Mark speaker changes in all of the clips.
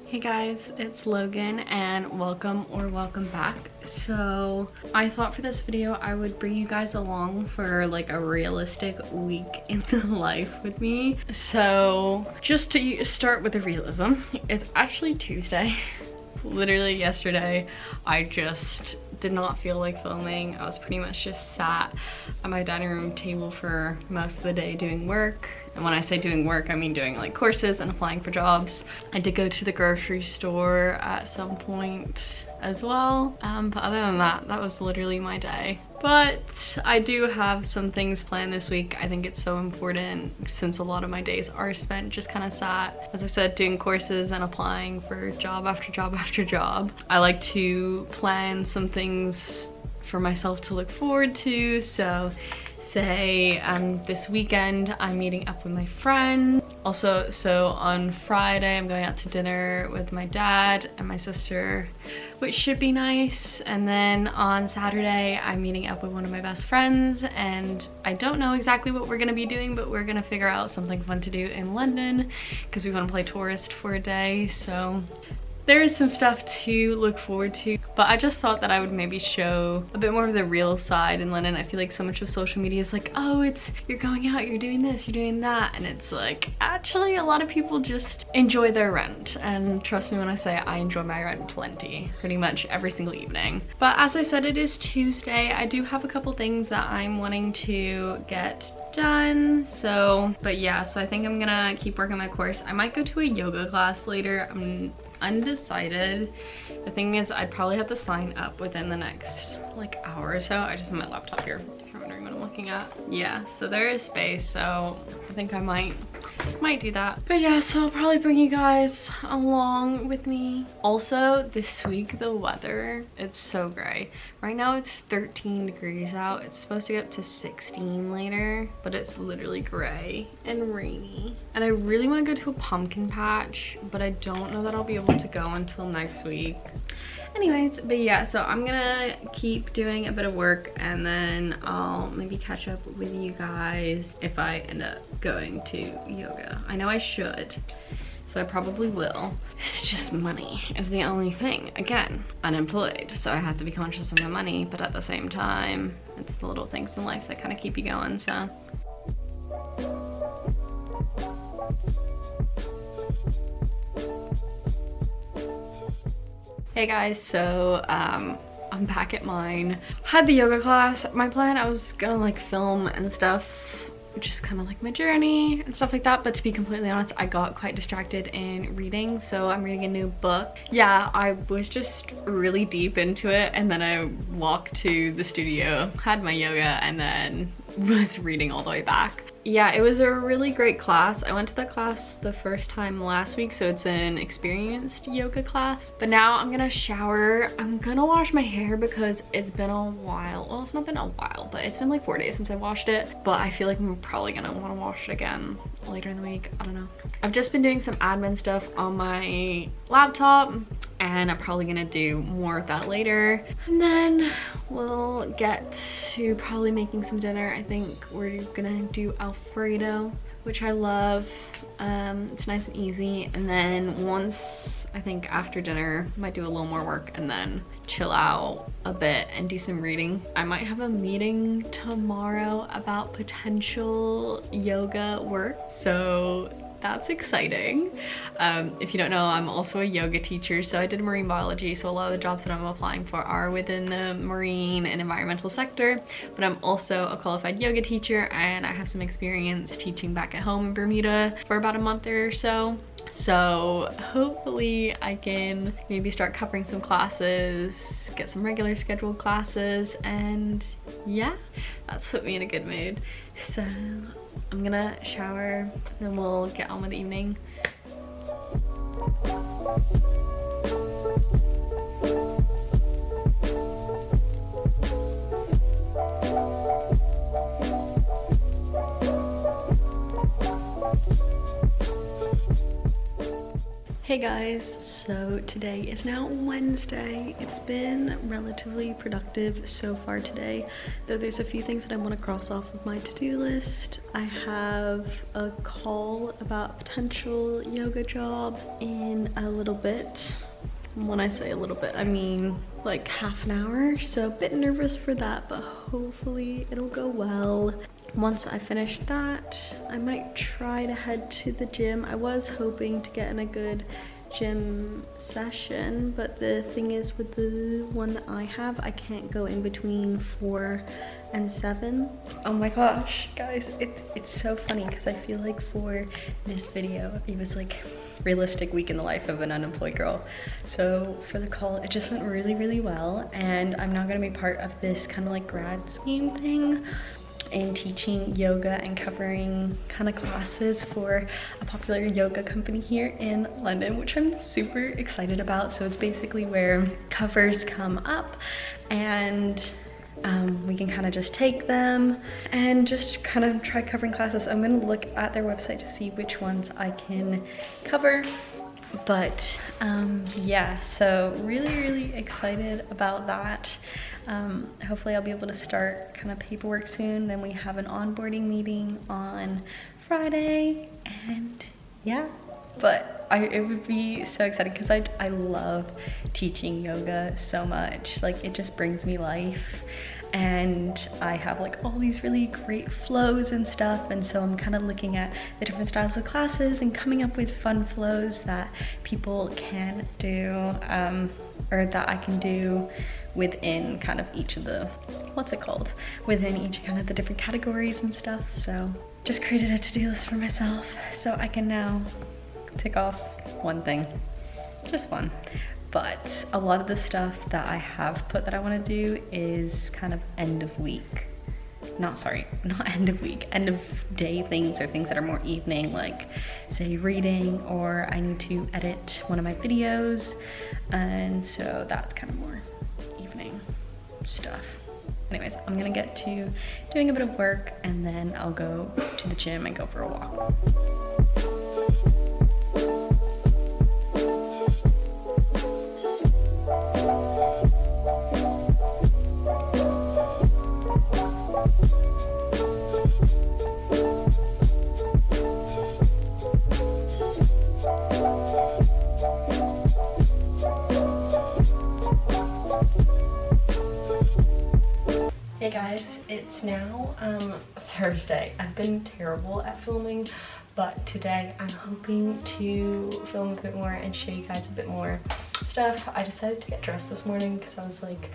Speaker 1: Hey guys, it's Logan and welcome back. So I thought for this video I would bring you guys along for like a realistic week in the life with me. So just to start with the realism, it's actually Tuesday. Literally yesterday I just did not feel like filming. I was pretty much just sat at my dining room table for most of the day doing work. And when I say doing work, I mean doing like courses and applying for jobs. I did go to the grocery store at some point as well. But other than that, that was literally my day. But I do have some things planned this week. I think it's so important since a lot of my days are spent just kind of sat, as I said, doing courses and applying for job after job after job. I like to plan some things for myself to look forward to. So say this weekend I'm meeting up with my friend. Also, so on Friday I'm going out to dinner with my dad and my sister, which should be nice. And then on Saturday I'm meeting up with one of my best friends, and I don't know exactly what we're gonna be doing, but we're gonna figure out something fun to do in London because we want to play tourist for a day. So there is some stuff to look forward to, but I just thought that I would maybe show a bit more of the real side in London. I feel like so much of social media is like, oh, it's you're going out, you're doing this, you're doing that, and it's like actually a lot of people just enjoy their rent. And trust me when I say I enjoy my rent plenty, pretty much every single evening. But as I said, it is Tuesday. I do have a couple things that I'm wanting to get done. So, but yeah, so I think I'm gonna keep working my course. I might go to a yoga class later. I'm undecided. The thing is, I'd probably have to sign up within the next like hour or so. I just have my laptop here if you're wondering what I'm looking at. Yeah, so there is space, so I think I might do that. But yeah, so I'll probably bring you guys along with me. Also, this week the weather, it's so gray. Right now it's 13 degrees out. It's supposed to get up to 16 later, but it's literally gray and rainy. And I really want to go to a pumpkin patch, but I don't know that I'll be able to go until next week. Anyways, but yeah, so I'm gonna keep doing a bit of work and then I'll maybe catch up with you guys if I end up going to yoga. I know I should, so I probably will. It's just money is the only thing. Again, unemployed, so I have to be conscious of my money, but at the same time, it's the little things in life that kind of keep you going, so. Hey guys, so I'm back at mine. Had the yoga class. My plan, I was gonna like film and stuff, just kind of like my journey and stuff like that, but to be completely honest, I got quite distracted in reading. So I'm reading a new book. Yeah, I was just really deep into it, and then I walked to the studio, had my yoga, and then was reading all the way back. Yeah, it was a really great class. I went to that class the first time last week, so it's an experienced yoga class. But now I'm gonna shower. I'm gonna wash my hair because it's been a while. Well, it's not been a while, but it's been like 4 days since I washed it. But I feel like I'm probably gonna wanna wash it again later in the week. I don't know. I've just been doing some admin stuff on my laptop, and I'm probably gonna do more of that later. And then we'll get to probably making some dinner. I think we're gonna do Alfredo, which I love. It's nice and easy. And then once, I think after dinner, might do a little more work and then chill out a bit and do some reading. I might have a meeting tomorrow about potential yoga work, so that's exciting. If you don't know, I'm also a yoga teacher, so I did marine biology, so a lot of the jobs that I'm applying for are within the marine and environmental sector, but I'm also a qualified yoga teacher, and I have some experience teaching back at home in Bermuda for about a month or so. So hopefully I can maybe start covering some classes, get some regular scheduled classes, and yeah, that's put me in a good mood. So I'm gonna shower, then we'll get on with the evening. Hey Hey guys, so today is now Wednesday. It's been relatively productive so far today, though there's a few things that I want to cross off of my to-do list. I have a call about a potential yoga job in a little bit. When I say a little bit, I mean like half an hour, so a bit nervous for that, but hopefully it'll go well. Once I finish that, I might try to head to the gym. I was hoping to get in a good gym session, but the thing is with the one that I have, I can't go in between 4 and 7. Oh my gosh, guys, it's so funny because I feel like for this video, it was like realistic week in the life of an unemployed girl. So for the call, it just went really, really well, and I'm now gonna be part of this kind of like grad scheme thing in teaching yoga and covering kind of classes for a popular yoga company here in London, which I'm super excited about. So it's basically where covers come up and we can kind of just take them and just kind of try covering classes. I'm gonna look at their website to see which ones I can cover. But yeah, so really excited about that. Hopefully I'll be able to start kind of paperwork soon. Then we have an onboarding meeting on Friday, and yeah, but it would be so exciting because I love teaching yoga so much. Like, it just brings me life, and I have like all these really great flows and stuff, and so I'm kind of looking at the different styles of classes and coming up with fun flows that people can do, or that I can do within kind of each of the, what's it called, within each kind of the different categories and stuff. So just created a to-do list for myself so I can now tick off one thing, just one. But a lot of the stuff that I have put that I want to do is kind of end of week. Not end of week, end of day things, or things that are more evening, like say reading, or I need to edit one of my videos. And so that's kind of more evening stuff. Anyways, I'm gonna get to doing a bit of work, and then I'll go to the gym and go for a walk. Hey guys, it's now Thursday. I've been terrible at filming, but today I'm hoping to film a bit more and show you guys a bit more stuff. I decided to get dressed this morning because I was like,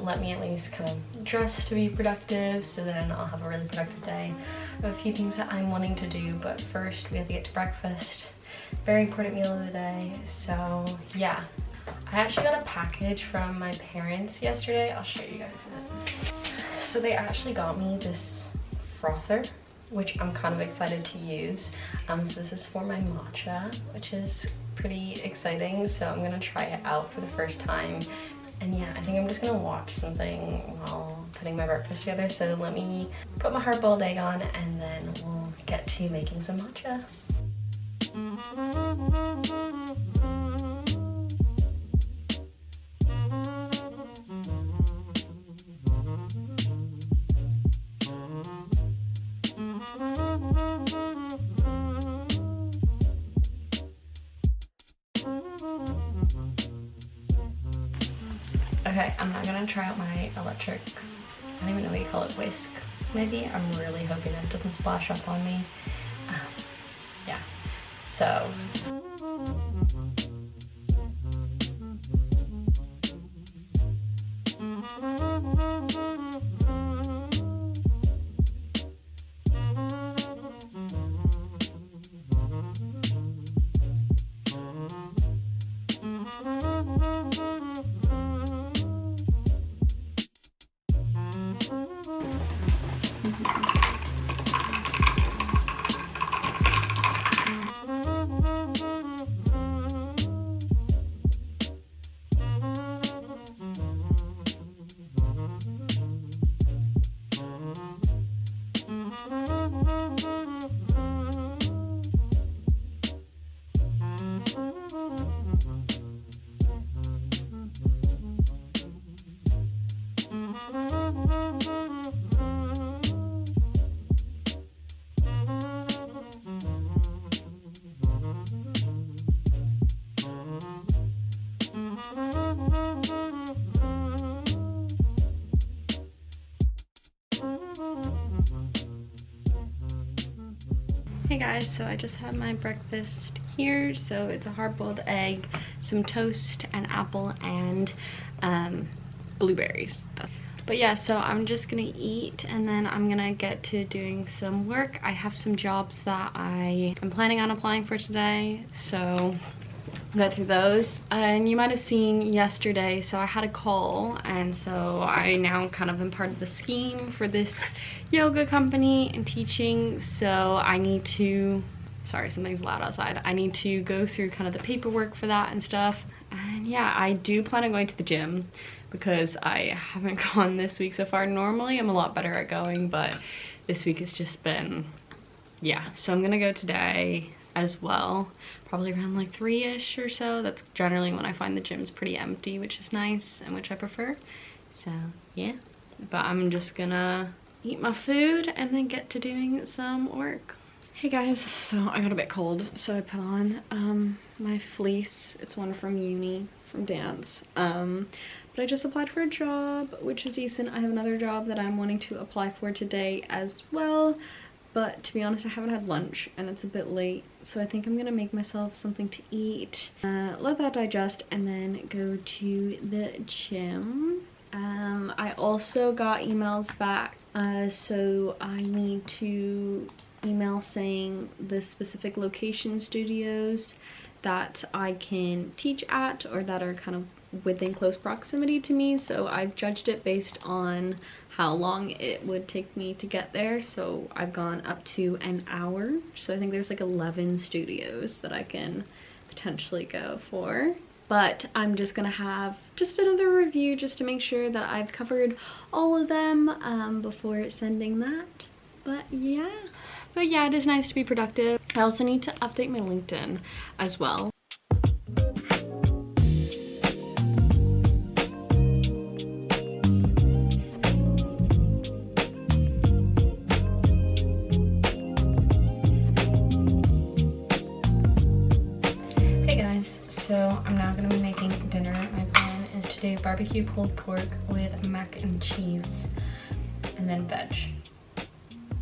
Speaker 1: let me at least kind of dress to be productive, so then I'll have a really productive day. I have a few things that I'm wanting to do, but first we have to get to breakfast. Very important meal of the day, so yeah. I actually got a package from my parents yesterday. I'll show you guys it. So they actually got me this frother, which I'm kind of excited to use. So this is for my matcha, which is pretty exciting. So I'm gonna try it out for the first time. And yeah, I think I'm just gonna watch something while putting my breakfast together. So let me put my hard-boiled egg on, and then we'll get to making some matcha. Okay, I'm not gonna try out my electric, I don't even know what you call it, whisk, maybe? I'm really hoping that it doesn't splash up on me. Yeah, so. Hey guys, so I just had my breakfast here. So it's a hard-boiled egg, some toast, an apple, and blueberries. But yeah, so I'm just gonna eat and then I'm gonna get to doing some work. I have some jobs that I am planning on applying for today, so go through those. And you might have seen yesterday, so I had a call, and so I now kind of am part of the scheme for this yoga company and teaching. So I need to, sorry, something's loud outside. I need to go through kind of the paperwork for that and stuff. And yeah, I do plan on going to the gym because I haven't gone this week so far. Normally I'm a lot better at going, but this week has just been, yeah. So I'm gonna go today as well, probably around like 3-ish or so. That's generally when I find the gym's pretty empty, which is nice and which I prefer. So yeah, but I'm just gonna eat my food and then get to doing some work. Hey guys, so I got a bit cold, so I put on my fleece. It's one from uni, from dance. But I just applied for a job, which is decent. I have another job that I'm wanting to apply for today as well. But to be honest, I haven't had lunch and it's a bit late. So I think I'm gonna make myself something to eat, let that digest, and then go to the gym. I also got emails back, so I need to email saying the specific location studios that I can teach at or that are kind of within close proximity to me. So I've judged it based on how long it would take me to get there. So I've gone up to an hour. So I think there's like 11 studios that I can potentially go for. But I'm just gonna have just another review just to make sure that I've covered all of them before sending that. But yeah, it is nice to be productive. I also need to update my LinkedIn as well. So I'm now going to be making dinner. My plan is to do barbecue pulled pork with mac and cheese and then veg.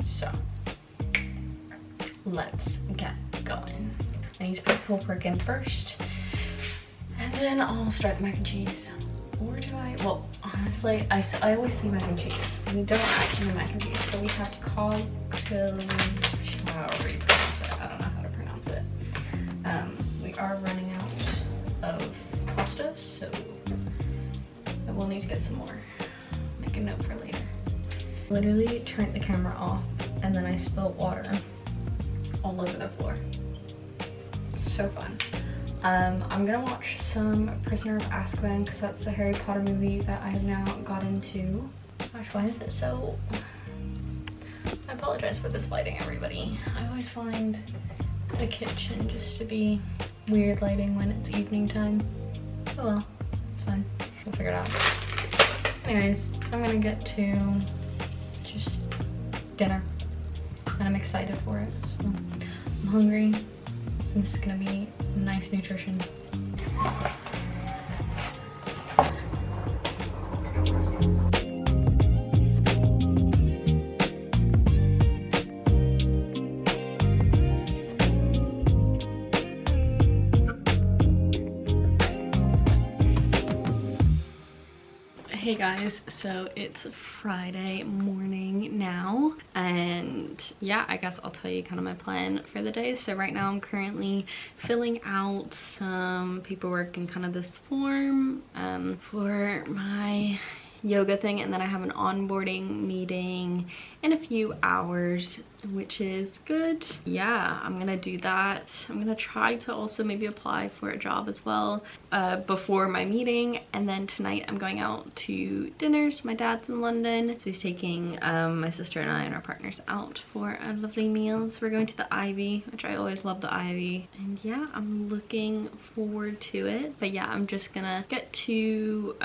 Speaker 1: So let's get going. I need to put pulled pork in first and then I'll start the mac and cheese. Or do I? Well, honestly, I always say mac and cheese. We don't actually mac and cheese, so we have however you pronounce it. I don't know how to pronounce it. We are running out of pasta, so I will need to get some more. Make a note for later. Literally turned the camera off and then I spilled water all over the floor. So fun. I'm gonna watch some Prisoner of Azkaban because that's the Harry Potter movie that I have now got into. Gosh, why is it so... I apologize for this lighting, everybody. I always find the kitchen just to be weird lighting when it's evening time. Oh well, it's fine. We'll figure it out. Anyways, I'm gonna get to just dinner and I'm excited for it. So I'm hungry. This is gonna be nice nutrition. Hey guys, so it's Friday morning now, and yeah, I guess I'll tell you kind of my plan for the day. So right now I'm currently filling out some paperwork in kind of this form for my yoga thing, and then I have an onboarding meeting in a few hours, which is good. Yeah, I'm gonna do that. I'm gonna try to also maybe apply for a job as well before my meeting, and then tonight I'm going out to dinner. So my dad's in London, so he's taking my sister and I and our partners out for a lovely meal. So we're going to the Ivy, which I always love the Ivy, and yeah, I'm looking forward to it. But yeah, I'm just gonna get to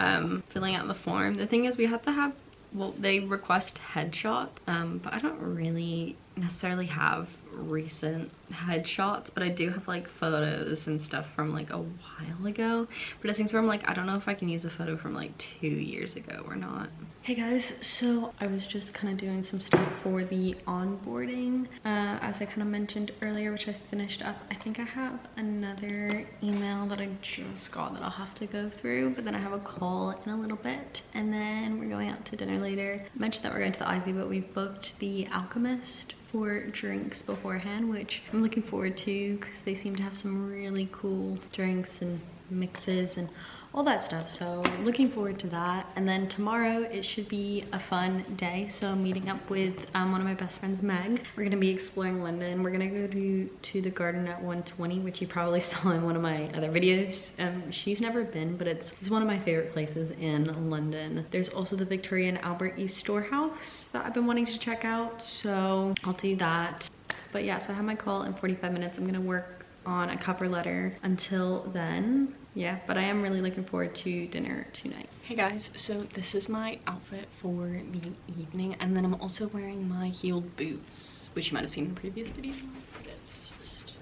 Speaker 1: filling out the form. The thing is, we have to have, well, they request headshot, but I don't really necessarily have recent headshots, but I do have like photos and stuff from like a while ago, but it seems from like, I don't know if I can use a photo from like 2 years ago or not. Hey guys, so I was just kind of doing some stuff for the onboarding, as I kind of mentioned earlier, which I finished up. I think I have another email that I just got that I'll have to go through, but then I have a call in a little bit, and then we're going out to dinner later. I mentioned that we're going to the Ivy, but we booked the Alchemist for drinks beforehand, which I'm looking forward to because they seem to have some really cool drinks and mixes and all that stuff, so looking forward to that. And then tomorrow it should be a fun day, so I'm meeting up with one of my best friends, Meg. We're gonna be exploring London. We're gonna go to the garden at 120, which you probably saw in one of my other videos. She's never been, but it's one of my favorite places in London. There's also the Victoria and Albert East Storehouse that I've been wanting to check out, so I'll do that. But yeah, so I have my call in 45 minutes. I'm gonna work on a cover letter until then. Yeah, but I am really looking forward to dinner tonight. Hey guys, so this is my outfit for the evening, and then I'm also wearing my heeled boots, which you might have seen in the previous video, but it's just...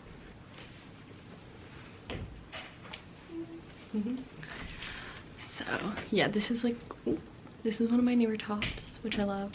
Speaker 1: So yeah, this is like, ooh, this is one of my newer tops, which I love.